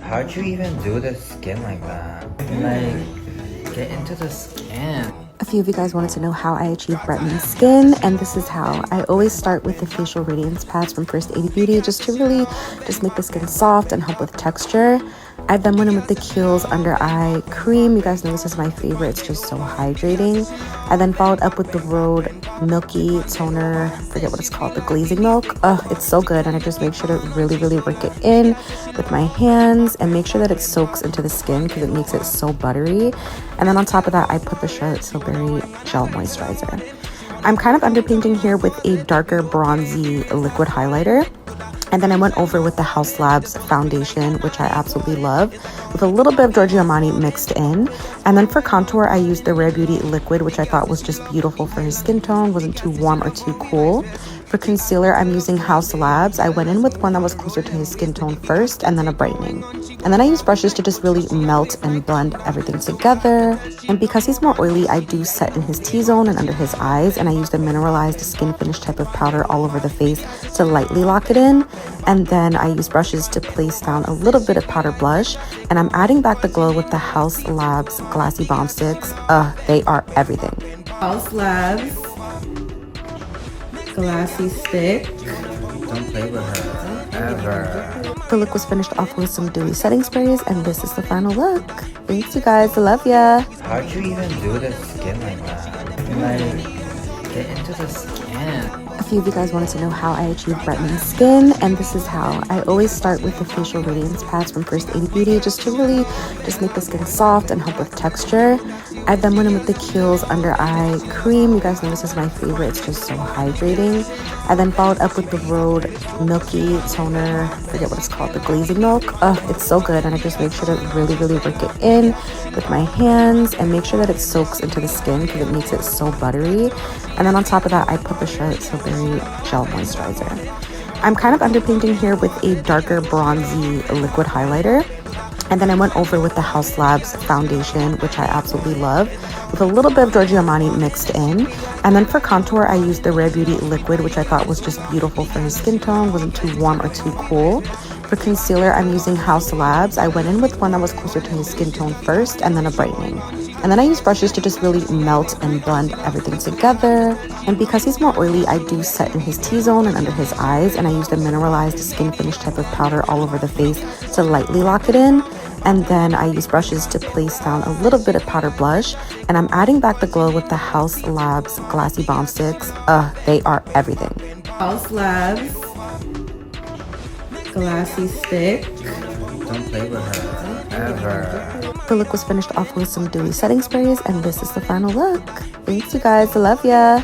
How'd you even do the skin like that? Like, get into the skin. A few of you guys wanted to know how I achieve Bretman skin, and this is how. I always start with the facial radiance pads from First 80 Beauty just to really just make the skin soft and help with texture. I then went in with the Kiehl's under eye cream. You guys know this is my favorite. It's just so hydrating. I then followed up with the Rhode Milky Toner. I forget what it's called, the glazing milk. Oh, it's so good. And I just make sure to really work it in with my hands and make sure that it soaks into the skin because it makes it so buttery. And then on top of that, I put the Charlotte Tilbury Gel Moisturizer. I'm kind of underpainting here with a darker bronzy liquid highlighter. And then I went over with the House Labs foundation, which I absolutely love, with a little bit of Giorgio Armani mixed in. And then for contour, I used the Rare Beauty liquid, which I thought was just beautiful for his skin tone, wasn't too warm or too cool. For concealer, I'm using House Labs. I went in with one that was closer to his skin tone first, and then a brightening. And then I use brushes to just really melt and blend everything together. And because he's more oily, I do set in his T-zone and under his eyes, and I use the mineralized skin finish type of powder all over the face to lightly lock it in. And then I use brushes to place down a little bit of powder blush, and I'm adding back the glow with the House Labs Glassy Balm Sticks. They are everything. House Labs Glassy Stick. Don't play with her, ever. The look was finished off with some dewy setting sprays, and this is the final look. Thanks, you guys. I love ya. How'd you even do the skin like that? Like, get into the skin. A few of you guys wanted to know how I achieve Bretman skin, and this is how. I always start with the facial radiance pads from First 80 Beauty just to really just make the skin soft and help with texture. I then went in with the Kiehl's under eye cream. You guys know this is my favorite. It's just so hydrating. I then followed up with the Rhode Milky Toner. I forget what it's called, the glazing milk. Oh, it's so good. And I just make sure to really work it in with my hands and make sure that it soaks into the skin because it makes it so buttery. And then on top of that, I put the Charlotte Tilbury Gel Moisturizer. I'm kind of underpainting here with a darker bronzy liquid highlighter. And then I went over with the House Labs foundation, which I absolutely love, with a little bit of Giorgio Armani mixed in. And then for contour, I used the Rare Beauty liquid, which I thought was just beautiful for his skin tone, wasn't too warm or too cool. For concealer, I'm using House Labs. I went in with one that was closer to his skin tone first, and then a brightening. And then I use brushes to just really melt and blend everything together. And because he's more oily, I do set in his T-zone and under his eyes, and I use the mineralized skin finish type of powder all over the face to lightly lock it in. And then I use brushes to place down a little bit of powder blush, and I'm adding back the glow with the House Labs Glassy Balm Sticks. They are everything. House Labs Glassy Stick. Don't play with her, ever. The look was finished off with some dewy setting sprays, and this is the final look. Thanks, you guys. I love ya.